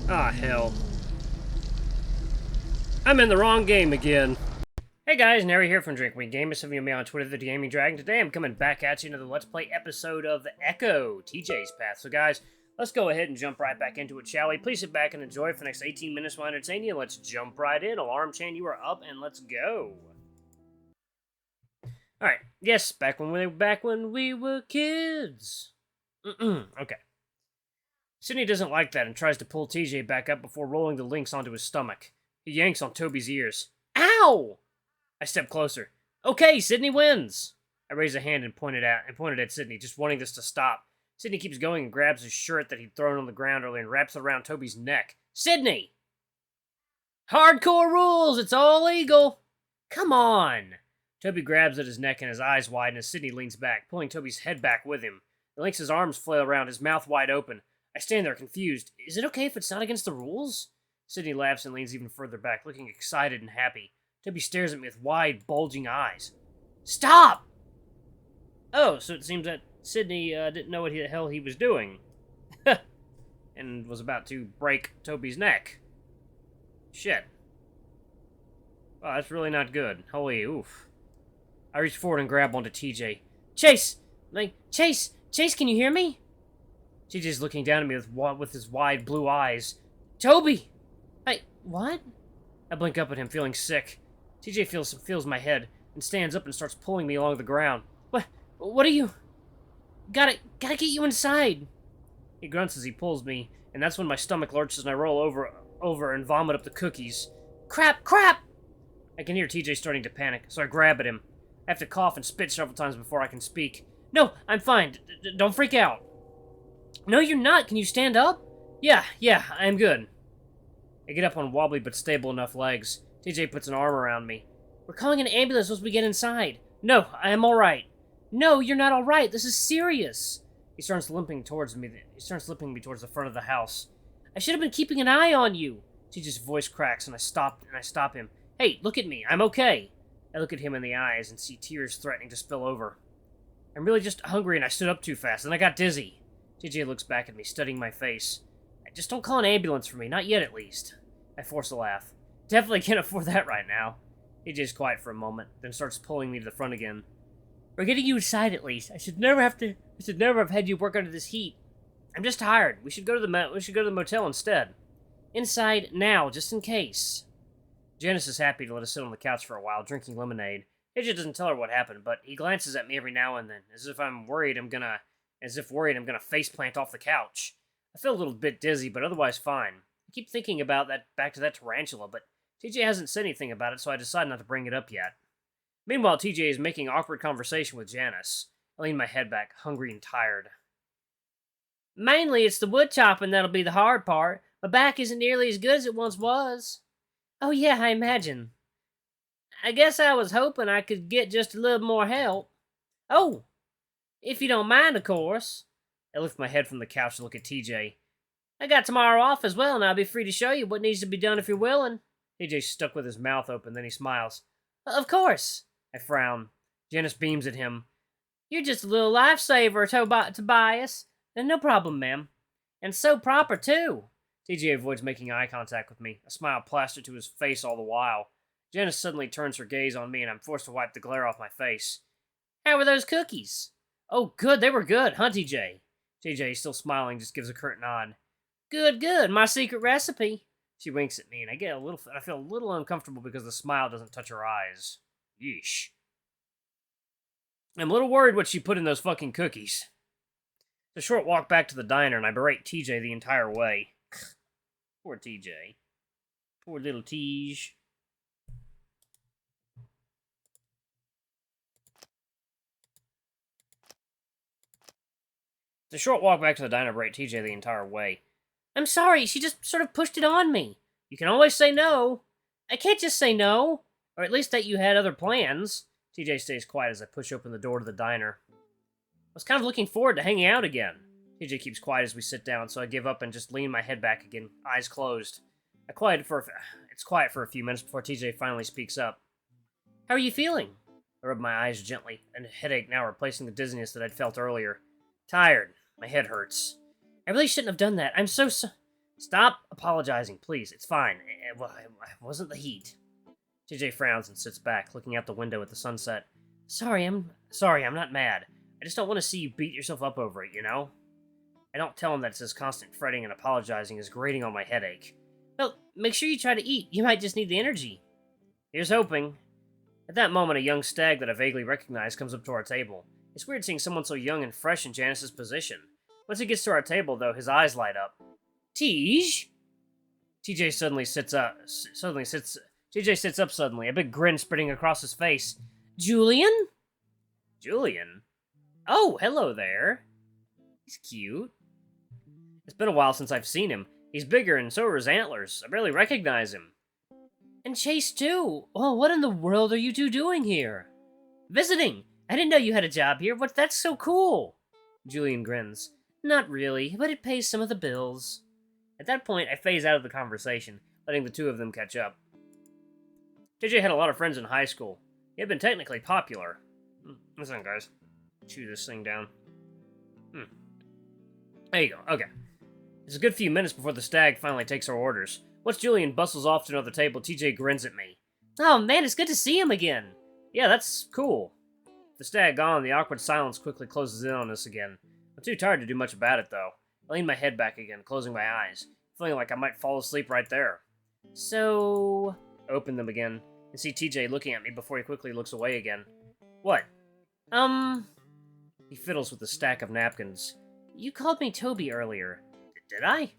Ah, hell. I'm in the wrong game again. Hey guys, Nary here from Drink Week Gamers. Some of you me on Twitter, the Gaming Dragon. Today I'm coming back at you another Let's Play episode of Echo, TJ's Path. So guys, let's go ahead and jump right back into it, shall we? Please sit back and enjoy for the next 18 minutes while I entertain you. Let's jump right in. Alarm chain, you are up, and let's go. Alright, yes, back when we were kids. Okay. Sydney doesn't like that and tries to pull TJ back up before rolling the links onto his stomach. He yanks on Toby's ears. Ow! I step closer. Okay, Sydney wins! I raise a hand and pointed at Sydney, just wanting this to stop. Sydney keeps going and grabs his shirt that he'd thrown on the ground earlier and wraps it around Toby's neck. Sydney! Hardcore rules! It's all legal! Come on! Toby grabs at his neck and his eyes widen as Sydney leans back, pulling Toby's head back with him. He links his arms flail around, his mouth wide open. I stand there confused. Is it okay if it's not against the rules? Sydney laughs and leans even further back, looking excited and happy. Toby stares at me with wide, bulging eyes. Stop! Oh, so it seems that Sydney didn't know what the hell he was doing. And was about to break Toby's neck. Shit. Wow, that's really not good. Holy oof. I reach forward and grab onto TJ. Chase! Chase, can you hear me? TJ's looking down at me with his wide blue eyes. Toby! What? I blink up at him, feeling sick. TJ feels my head and stands up and starts pulling me along the ground. What are you? Gotta get you inside. He grunts as he pulls me, and that's when my stomach lurches and I roll over and vomit up the cookies. Crap! I can hear TJ starting to panic, so I grab at him. I have to cough and spit several times before I can speak. No, I'm fine. Don't freak out. No, you're not. Can you stand up? Yeah, I'm good. I get up on wobbly but stable enough legs. TJ puts an arm around me. We're calling an ambulance once we get inside. No, I am alright. No, you're not alright. This is serious. He starts limping me towards the front of the house. I should have been keeping an eye on you. TJ's voice cracks and I stop him. Hey, look at me. I'm okay. I look at him in the eyes and see tears threatening to spill over. I'm really just hungry and I stood up too fast and I got dizzy. TJ looks back at me, studying my face. Just don't call an ambulance for me, not yet at least. I force a laugh. Definitely can't afford that right now. TJ's quiet for a moment, then starts pulling me to the front again. We're getting you inside at least. I should never have had you work under this heat. I'm just tired. We should go to the motel instead. Inside now, just in case. Janice is happy to let us sit on the couch for a while, drinking lemonade. TJ doesn't tell her what happened, but he glances at me every now and then, as if worried I'm gonna faceplant off the couch. I feel a little bit dizzy, but otherwise fine. I keep thinking about back to that tarantula, but TJ hasn't said anything about it, so I decide not to bring it up yet. Meanwhile, TJ is making awkward conversation with Janice. I lean my head back, hungry and tired. Mainly, it's the wood chopping that'll be the hard part. My back isn't nearly as good as it once was. Oh yeah, I imagine. I guess I was hoping I could get just a little more help. Oh! If you don't mind, of course. I lift my head from the couch to look at TJ. I got tomorrow off as well, and I'll be free to show you what needs to be done if you're willing. TJ's stuck with his mouth open, then he smiles. Of course. I frown. Janice beams at him. You're just a little lifesaver, Tobias. No problem, ma'am. And so proper, too. TJ avoids making eye contact with me, a smile plastered to his face all the while. Janice suddenly turns her gaze on me, and I'm forced to wipe the glare off my face. How were those cookies? Oh, good. They were good, huh, TJ? TJ, still smiling, just gives a curt nod. Good. My secret recipe. She winks at me, and I feel a little uncomfortable because the smile doesn't touch her eyes. Yeesh. I'm a little worried what she put in those fucking cookies. It's a short walk back to the diner, and I berate TJ the entire way. Poor TJ. Poor little Tej. It's a short walk back to the diner, berate TJ the entire way. I'm sorry, she just sort of pushed it on me. You can always say no. I can't just say no. Or at least that you had other plans. TJ stays quiet as I push open the door to the diner. I was kind of looking forward to hanging out again. TJ keeps quiet as we sit down, so I give up and just lean my head back again, eyes closed. It's quiet for a few minutes before TJ finally speaks up. How are you feeling? I rub my eyes gently, and a headache now replacing the dizziness that I'd felt earlier. Tired. My head hurts. I really shouldn't have done that. I'm so Stop apologizing, please. It's fine. It wasn't the heat. TJ frowns and sits back, looking out the window at the sunset. Sorry, I'm not mad. I just don't want to see you beat yourself up over it, you know? I don't tell him that it's his constant fretting and apologizing is grating on my headache. Well, make sure you try to eat. You might just need the energy. Here's hoping. At that moment, a young stag that I vaguely recognize comes up to our table. It's weird seeing someone so young and fresh in Janice's position. Once he gets to our table, though, his eyes light up. Tej? TJ suddenly sits up. TJ sits up suddenly, a big grin spreading across his face. Julian? Julian? Oh, hello there. He's cute. It's been a while since I've seen him. He's bigger, and so are his antlers. I barely recognize him. And Chase, too. Oh, what in the world are you two doing here? Visiting. I didn't know you had a job here. That's so cool. Julian grins. Not really, but it pays some of the bills. At that point, I phase out of the conversation, letting the two of them catch up. JJ had a lot of friends in high school. He had been technically popular. Listen, guys. Chew this thing down. There you go. Okay. It's a good few minutes before the stag finally takes our orders. Once Julian bustles off to another table, TJ grins at me. Oh man, it's good to see him again. Yeah, that's cool. The stag gone, the awkward silence quickly closes in on us again. I'm too tired to do much about it, though. I lean my head back again, closing my eyes, feeling like I might fall asleep right there. So... I open them again, and see TJ looking at me before he quickly looks away again. What? He fiddles with the stack of napkins. You called me Toby earlier. Did I?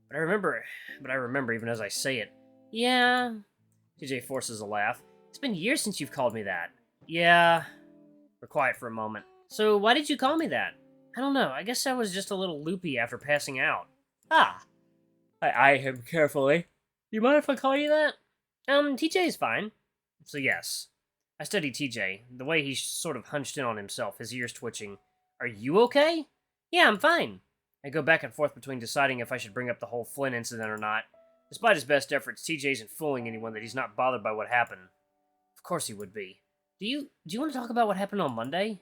But I remember even as I say it. Yeah. TJ forces a laugh. It's been years since you've called me that. Yeah. We're quiet for a moment. So why did you call me that? I don't know. I guess I was just a little loopy after passing out. Ah. I eye him carefully. You mind if I call you that? TJ's fine. So yes. I study TJ, the way he's sort of hunched in on himself, his ears twitching. Are you okay? Yeah, I'm fine. I go back and forth between deciding if I should bring up the whole Flynn incident or not. Despite his best efforts, TJ isn't fooling anyone that he's not bothered by what happened. Of course he would be. Do you want to talk about what happened on Monday?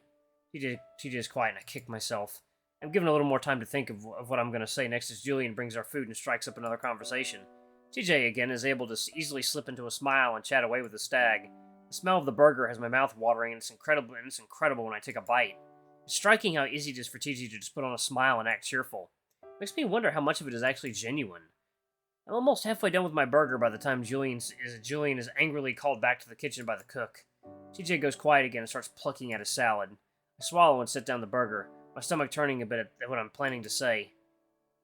TJ's quiet and I kick myself. I'm given a little more time to think of what I'm going to say next as Julian brings our food and strikes up another conversation. TJ, again, is able to easily slip into a smile and chat away with the stag. The smell of the burger has my mouth watering, and it's incredible when I take a bite. It's striking how easy it is for TJ to just put on a smile and act cheerful. It makes me wonder how much of it is actually genuine. I'm almost halfway done with my burger by the time Julian is angrily called back to the kitchen by the cook. TJ goes quiet again and starts plucking at his salad. I swallow and set down the burger, my stomach turning a bit at what I'm planning to say.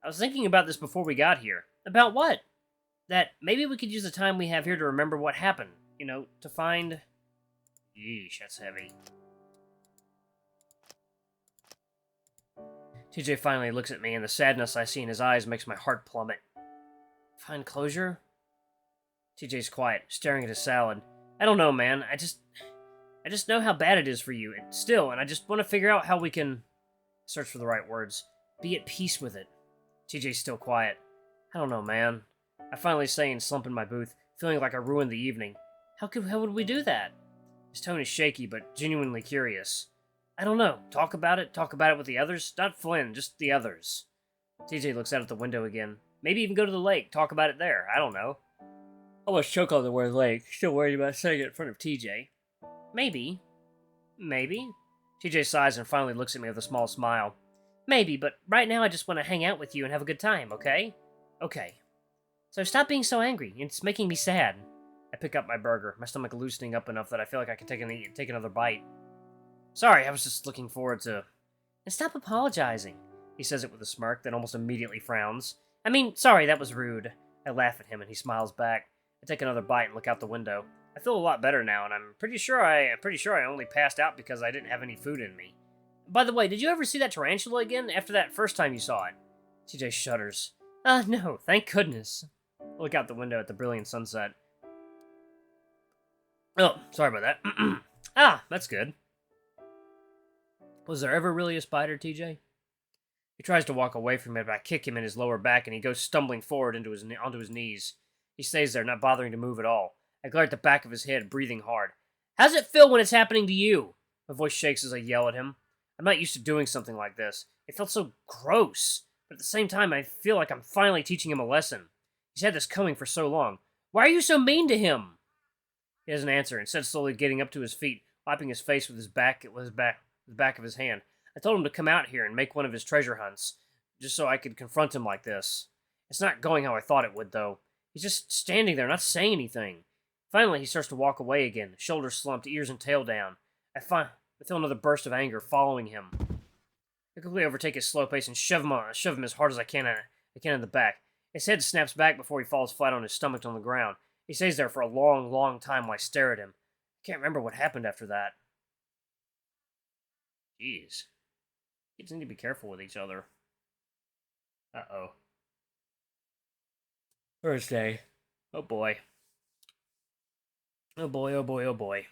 I was thinking about this before we got here. About what? That maybe we could use the time we have here to remember what happened. You know, to find... Yeesh, that's heavy. TJ finally looks at me, and the sadness I see in his eyes makes my heart plummet. Find closure? TJ's quiet, staring at his salad. I don't know, man. I just know how bad it is for you, and I just want to figure out how we can... Search for the right words. Be at peace with it. TJ's still quiet. I don't know, man. I finally say and slump in my booth, feeling like I ruined the evening. How would we do that? His tone is shaky, but genuinely curious. I don't know. Talk about it with the others? Not Flynn, just the others. TJ looks out at the window again. Maybe even go to the lake, talk about it there. I don't know. Almost choke on the word lake, still worried about saying it in front of TJ. Maybe. TJ sighs and finally looks at me with a small smile. Maybe, but right now I just want to hang out with you and have a good time, okay? Okay. So stop being so angry. It's making me sad. I pick up my burger, my stomach loosening up enough that I feel like I can take another bite. Sorry, I was just looking forward to... And stop apologizing. He says it with a smirk, then almost immediately frowns. I mean, sorry, that was rude. I laugh at him and he smiles back. I take another bite and look out the window. I feel a lot better now, and I'm pretty sure I only passed out because I didn't have any food in me. By the way, did you ever see that tarantula again after that first time you saw it? TJ shudders. No, thank goodness. I look out the window at the brilliant sunset. Oh, sorry about that. That's good. Was there ever really a spider, TJ? He tries to walk away from it, but I kick him in his lower back, and he goes stumbling forward onto his knees. He stays there, not bothering to move at all. I glare at the back of his head, breathing hard. How's it feel when it's happening to you? My voice shakes as I yell at him. I'm not used to doing something like this. It felt so gross. but at the same time, I feel like I'm finally teaching him a lesson. He's had this coming for so long. Why are you so mean to him? He doesn't answer, instead slowly getting up to his feet, wiping his face with the back of his hand. I told him to come out here and make one of his treasure hunts, just so I could confront him like this. It's not going how I thought it would, though. He's just standing there, not saying anything. Finally, he starts to walk away again, shoulders slumped, ears and tail down. I feel another burst of anger following him. I quickly overtake his slow pace and shove him as hard as I can in the back. His head snaps back before he falls flat on his stomach on the ground. He stays there for a long, long time while I stare at him. I can't remember what happened after that. Jeez. Kids need to be careful with each other. Uh-oh. First day. Oh boy. Oh boy, oh boy, oh boy.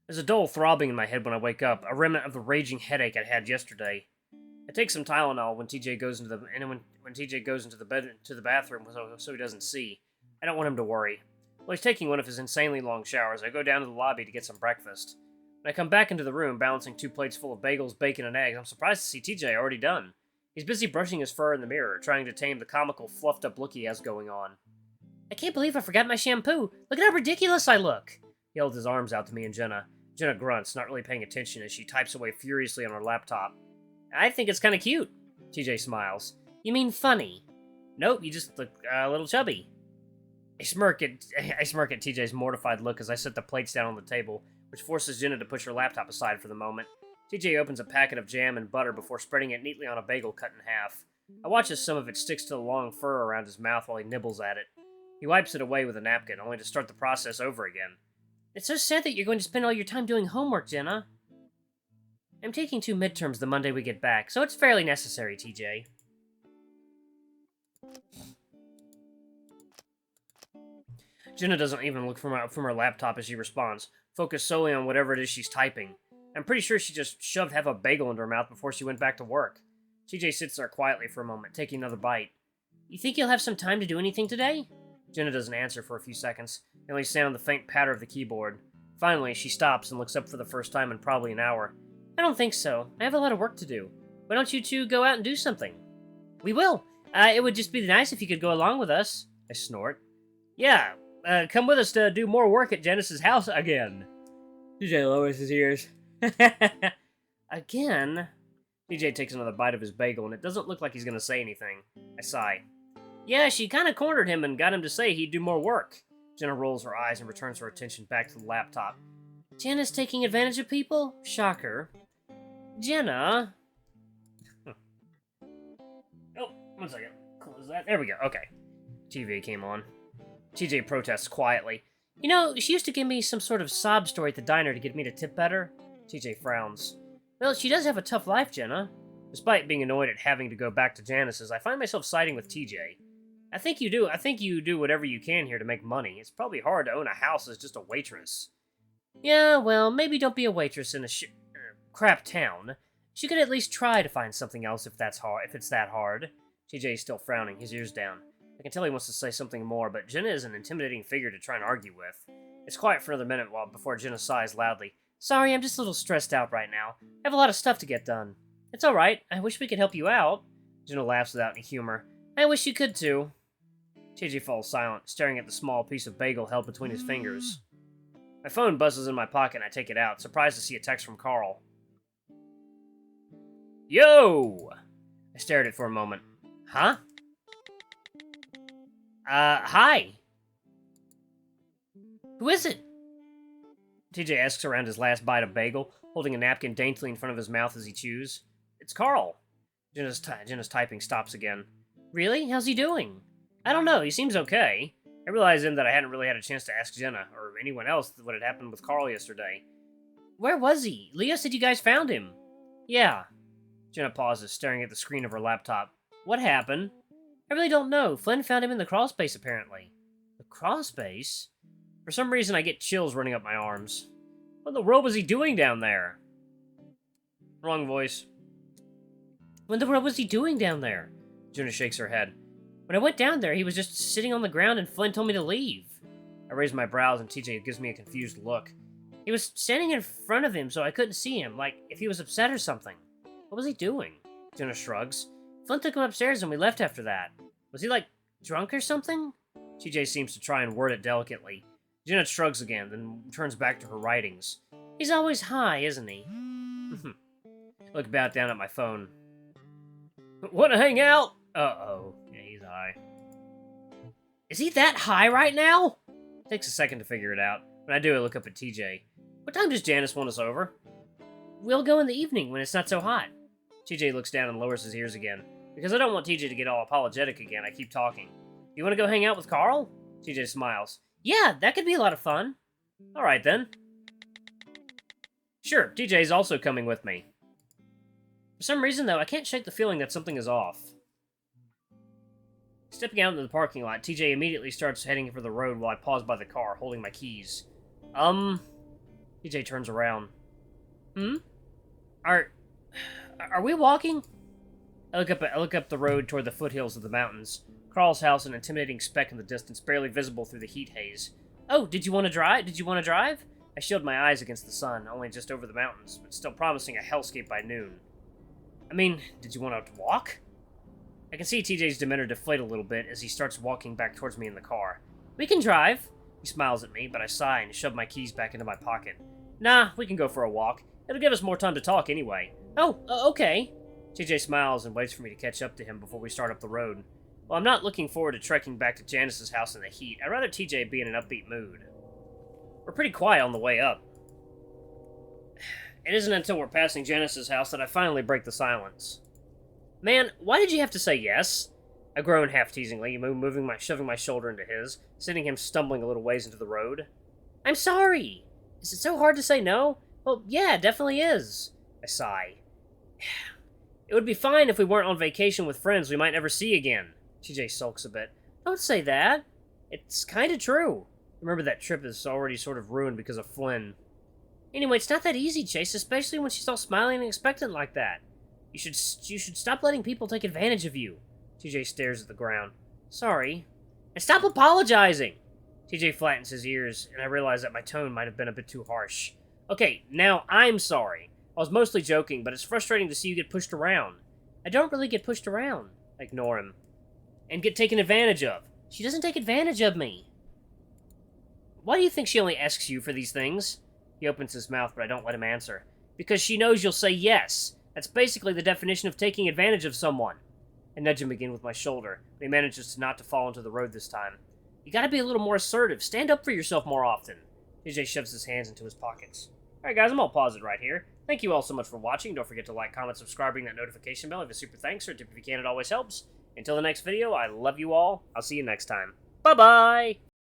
There's a dull throbbing in my head when I wake up, a remnant of the raging headache I'd had yesterday. I take some Tylenol when TJ goes into the bathroom so he doesn't see. I don't want him to worry. While he's taking one of his insanely long showers, I go down to the lobby to get some breakfast. When I come back into the room, balancing 2 plates full of bagels, bacon, and eggs, I'm surprised to see TJ already done. He's busy brushing his fur in the mirror, trying to tame the comical, fluffed-up look he has going on. I can't believe I forgot my shampoo. Look at how ridiculous I look. He holds his arms out to me and Jenna. Jenna grunts, not really paying attention as she types away furiously on her laptop. I think it's kind of cute. TJ smiles. You mean funny? Nope, you just look a little chubby. I smirk at TJ's mortified look as I set the plates down on the table, which forces Jenna to push her laptop aside for the moment. TJ opens a packet of jam and butter before spreading it neatly on a bagel cut in half. I watch as some of it sticks to the long fur around his mouth while he nibbles at it. He wipes it away with a napkin, only to start the process over again. It's so sad that you're going to spend all your time doing homework, Jenna. I'm taking 2 midterms the Monday we get back, so it's fairly necessary, TJ. Jenna doesn't even look from her laptop as she responds, focused solely on whatever it is she's typing. I'm pretty sure she just shoved half a bagel into her mouth before she went back to work. TJ sits there quietly for a moment, taking another bite. You think you'll have some time to do anything today? Jenna doesn't answer for a few seconds. They only sound the faint patter of the keyboard. Finally, she stops and looks up for the first time in probably an hour. I don't think so. I have a lot of work to do. Why don't you two go out and do something? We will. It would just be nice if you could go along with us. I snort. Yeah, come with us to do more work at Janice's house again. TJ lowers his ears. Again? TJ takes another bite of his bagel, and it doesn't look like he's going to say anything. I sigh. Yeah, she kind of cornered him and got him to say he'd do more work. Jenna rolls her eyes and returns her attention back to the laptop. Jenna's taking advantage of people? Shocker. Jenna? Oh, 1 second. Close that. There we go. Okay. TV came on. TJ protests quietly. You know, she used to give me some sort of sob story at the diner to get me to tip better. TJ frowns. Well, she does have a tough life, Jenna. Despite being annoyed at having to go back to Janice's, I find myself siding with TJ. I think you do whatever you can here to make money. It's probably hard to own a house as just a waitress. Yeah, well, maybe don't be a waitress in a crap town. She could at least try to find something else if it's that hard. TJ is still frowning, his ears down. I can tell he wants to say something more, but Jenna is an intimidating figure to try and argue with. It's quiet for another minute before Jenna sighs loudly. Sorry, I'm just a little stressed out right now. I have a lot of stuff to get done. It's alright. I wish we could help you out. Jenna laughs without any humor. I wish you could too. TJ falls silent, staring at the small piece of bagel held between his fingers. My phone buzzes in my pocket and I take it out, surprised to see a text from Carl. Yo! I stare at it for a moment. Huh? Hi. Who is it? TJ asks around his last bite of bagel, holding a napkin daintily in front of his mouth as he chews. It's Carl. Jenna's typing stops again. Really? How's he doing? I don't know, he seems okay. I realized then that I hadn't really had a chance to ask Jenna, or anyone else, what had happened with Carl yesterday. Where was he? Leo said you guys found him. Yeah. Jenna pauses, staring at the screen of her laptop. What happened? I really don't know. Flynn found him in the crawlspace, apparently. The crawlspace? For some reason, I get chills running up my arms. What in the world was he doing down there? Wrong voice. What in the world was he doing down there? Jenna shakes her head. When I went down there, he was just sitting on the ground and Flynn told me to leave. I raise my brows and TJ gives me a confused look. He was standing in front of him so I couldn't see him, like if he was upset or something. What was he doing? Jenna shrugs. Flint took him upstairs and we left after that. Was he, like, drunk or something? TJ seems to try and word it delicately. Jenna shrugs again, then turns back to her writings. He's always high, isn't he? Look back down at my phone. Wanna hang out? Uh-oh. Yeah, he's high. Is he that high right now? Takes a second to figure it out. When I do, I look up at TJ. What time does Janice want us over? We'll go in the evening when it's not so hot. TJ looks down and lowers his ears again. Because I don't want TJ to get all apologetic again, I keep talking. You want to go hang out with Carl? TJ smiles. Yeah, that could be a lot of fun. Alright then. Sure, TJ's also coming with me. For some reason, though, I can't shake the feeling that something is off. Stepping out into the parking lot, TJ immediately starts heading for the road while I pause by the car, holding my keys. TJ turns around. Are we walking? I look up the road toward the foothills of the mountains. Carl's house, an intimidating speck in the distance, barely visible through the heat haze. Oh, did you want to drive? I shield my eyes against the sun, only just over the mountains, but still promising a hellscape by noon. I mean, did you want to walk? I can see TJ's demeanor deflate a little bit as he starts walking back towards me in the car. We can drive. He smiles at me, but I sigh and shove my keys back into my pocket. Nah, we can go for a walk. It'll give us more time to talk anyway. Oh, okay. TJ smiles and waits for me to catch up to him before we start up the road. Well, I'm not looking forward to trekking back to Janice's house in the heat. I'd rather TJ be in an upbeat mood. We're pretty quiet on the way up. It isn't until we're passing Janice's house that I finally break the silence. Man, why did you have to say yes? I groan half-teasingly, shoving my shoulder into his, sending him stumbling a little ways into the road. I'm sorry! Is it so hard to say no? Well, yeah, it definitely is. I sigh. It would be fine if we weren't on vacation with friends we might never see again. TJ sulks a bit. Don't say that. It's kinda true. Remember that trip is already sort of ruined because of Flynn. Anyway, it's not that easy, Chase, especially when she's all smiling and expectant like that. You should stop letting people take advantage of you. TJ stares at the ground. Sorry. And stop apologizing! TJ flattens his ears, and I realize that my tone might have been a bit too harsh. Okay, now I'm sorry. I was mostly joking, but it's frustrating to see you get pushed around. I don't really get pushed around. I ignore him. And get taken advantage of. She doesn't take advantage of me. Why do you think she only asks you for these things? He opens his mouth, but I don't let him answer. Because she knows you'll say yes. That's basically the definition of taking advantage of someone. I nudge him again with my shoulder, but he manages not to fall into the road this time. You gotta be a little more assertive. Stand up for yourself more often. TJ shoves his hands into his pockets. Alright guys, I'm all paused right here. Thank you all so much for watching. Don't forget to like, comment, subscribe, ring that notification bell. Leave a super thanks or a tip if you can, it always helps. Until the next video, I love you all. I'll see you next time. Bye-bye!